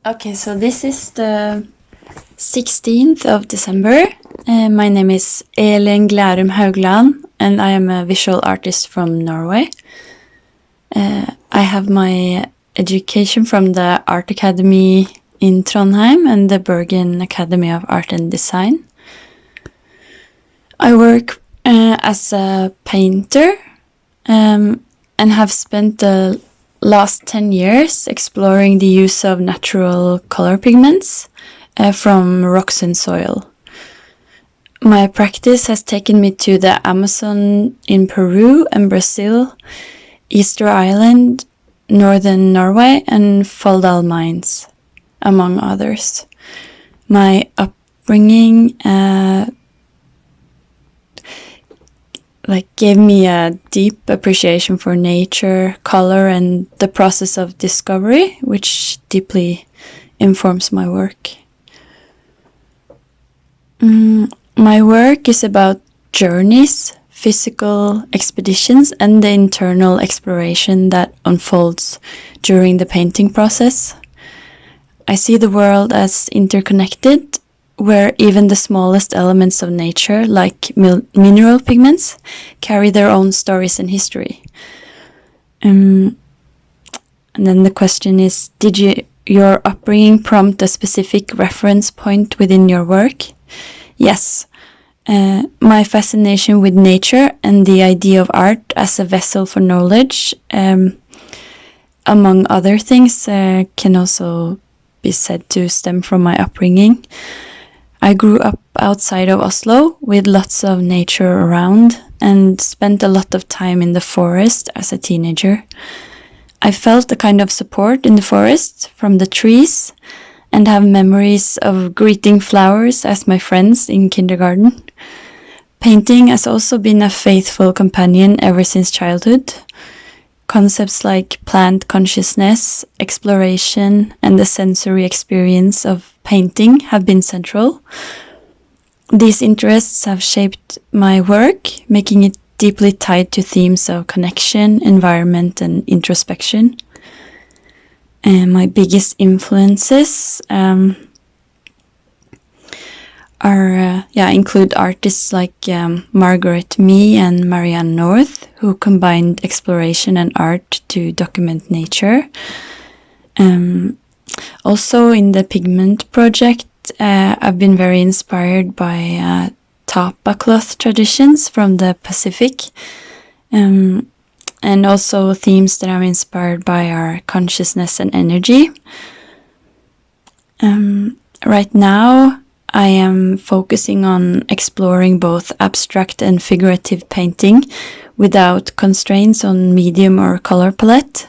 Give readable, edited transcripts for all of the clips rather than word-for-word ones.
Okay, so this is the 16th of December. My name is Elin Glærum Haugland, and I am a visual artist from Norway. I have my education from the Art Academy in Trondheim and the Bergen Academy of Art and Design. I work as a painter and have spent the last 10 years exploring the use of natural color pigments from rocks and soil. My practice has taken me to the Amazon in Peru and Brazil, Easter Island, northern Norway, and Folldal mines, among others. My upbringing gave me a deep appreciation for nature, color, and the process of discovery, which deeply informs my work. My work is about journeys, physical expeditions, and the internal exploration that unfolds during the painting process. I see the world as interconnected, where even the smallest elements of nature, like mineral pigments, carry their own stories and history. And then the question is, did your upbringing prompt a specific reference point within your work? Yes. My fascination with nature and the idea of art as a vessel for knowledge, among other things, can also be said to stem from my upbringing. I grew up outside of Oslo with lots of nature around and spent a lot of time in the forest as a teenager. I felt a kind of support in the forest from the trees and have memories of greeting flowers as my friends in kindergarten. Painting has also been a faithful companion ever since childhood. Concepts like plant consciousness, exploration, and the sensory experience of painting have been central. These interests have shaped my work, making it deeply tied to themes of connection, environment, and introspection. And my biggest influences include artists like Margaret Mee and Marianne North, who combined exploration and art to document nature. Also in the pigment project, I've been very inspired by tapa cloth traditions from the Pacific. And also themes that I'm inspired by are consciousness and energy. Right now, I am focusing on exploring both abstract and figurative painting without constraints on medium or color palette,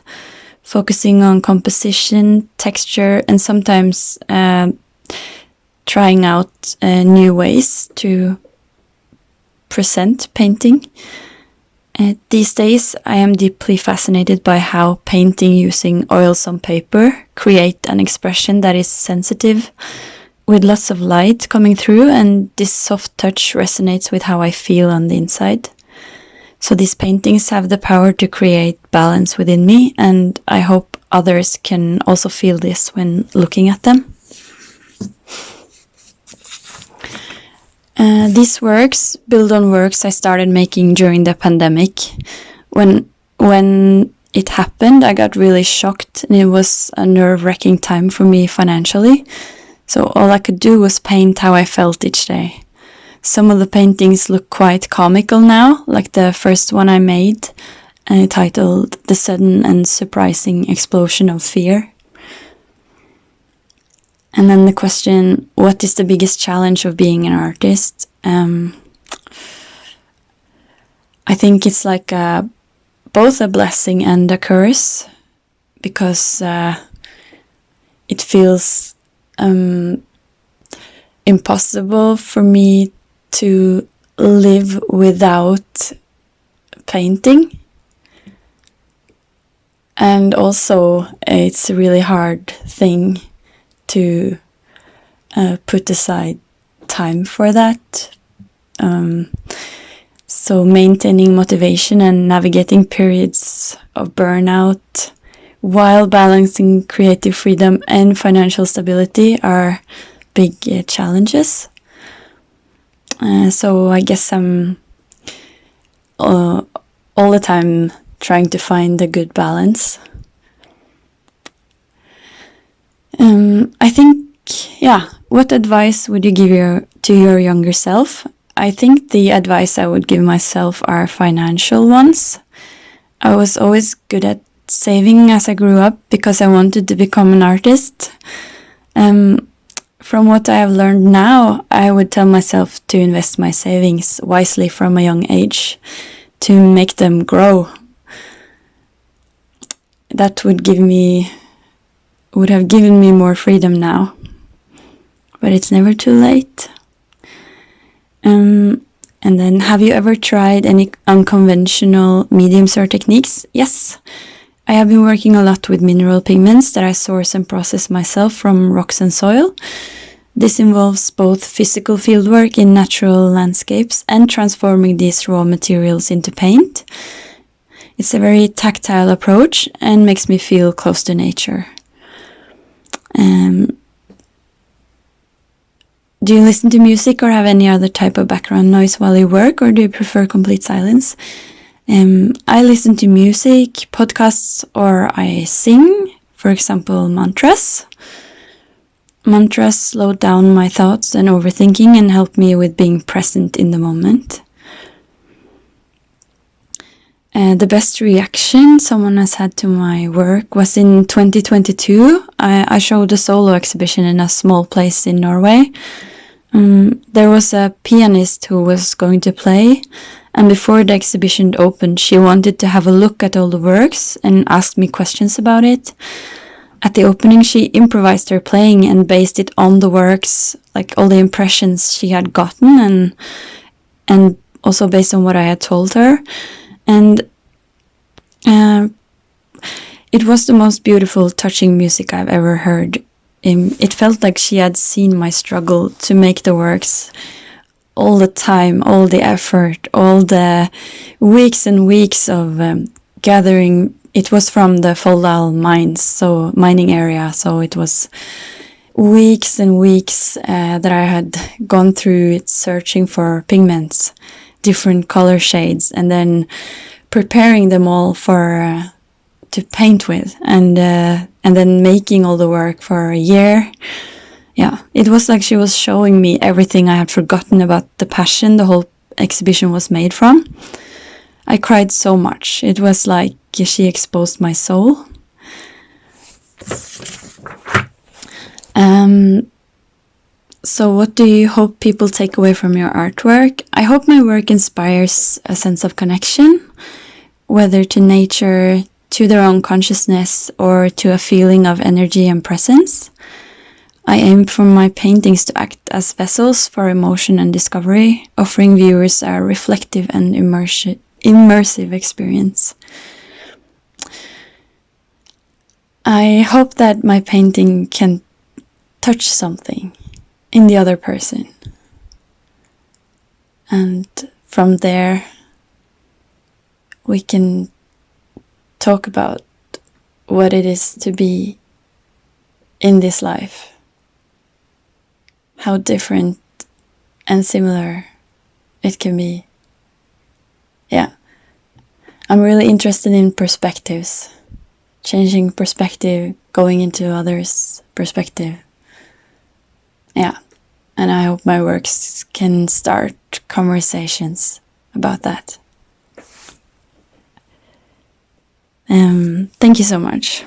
focusing on composition, texture, and sometimes trying out new ways to present painting. These days, I am deeply fascinated by how painting using oils on paper create an expression that is sensitive, with lots of light coming through, and this soft touch resonates with how I feel on the inside. So these paintings have the power to create balance within me, and I hope others can also feel this when looking at them. These works build on works I started making during the pandemic. When it happened, I got really shocked, and it was a nerve-wracking time for me financially. So all I could do was paint how I felt each day. Some of the paintings look quite comical now, like the first one I made, titled The Sudden and Surprising Explosion of Fear. And then the question, what is the biggest challenge of being an artist? I think it's like both a blessing and a curse, because it feels impossible for me to live without painting. And also, it's a really hard thing to put aside time for that. So maintaining motivation and navigating periods of burnout while balancing creative freedom and financial stability are big challenges. So I guess I'm all the time trying to find a good balance. I think, what advice would you give to your younger self? I think the advice I would give myself are financial ones. I was always good at saving as I grew up because I wanted to become an artist. From what I have learned now, I would tell myself to invest my savings wisely from a young age to make them grow. That would have given me more freedom now. But it's never too late. And then, have you ever tried any unconventional mediums or techniques? Yes. I have been working a lot with mineral pigments that I source and process myself from rocks and soil. This involves both physical fieldwork in natural landscapes and transforming these raw materials into paint. It's a very tactile approach and makes me feel close to nature. Do you listen to music or have any other type of background noise while you work, or do you prefer complete silence? I listen to music, podcasts, or I sing, for example, mantras. Mantras slow down my thoughts and overthinking and help me with being present in the moment. The best reaction someone has had to my work was in 2022. I showed a solo exhibition in a small place in Norway. There was a pianist who was going to play, and before the exhibition opened, she wanted to have a look at all the works and asked me questions about it. At the opening, she improvised her playing and based it on the works, like all the impressions she had gotten, and also based on what I had told her. And it was the most beautiful, touching music I've ever heard. It felt like she had seen my struggle to make the works, all the time, all the effort, all the weeks and weeks of gathering. It was from the Folldal mining area, so it was weeks and weeks that I had gone through it, searching for pigments, different color shades, and then preparing them all to paint with, and then making all the work for a year. Yeah, it was like she was showing me everything I had forgotten about the passion the whole exhibition was made from. I cried so much. It was like she exposed my soul. So what do you hope people take away from your artwork? I hope my work inspires a sense of connection, whether to nature, to their own consciousness, or to a feeling of energy and presence. I aim for my paintings to act as vessels for emotion and discovery, offering viewers a reflective and immersive experience. I hope that my painting can touch something in the other person. And from there, we can talk about what it is to be in this life. How different and similar it can be. Yeah. I'm really interested in perspectives. Changing perspective, going into others' perspective. Yeah. And I hope my works can start conversations about that. Thank you so much.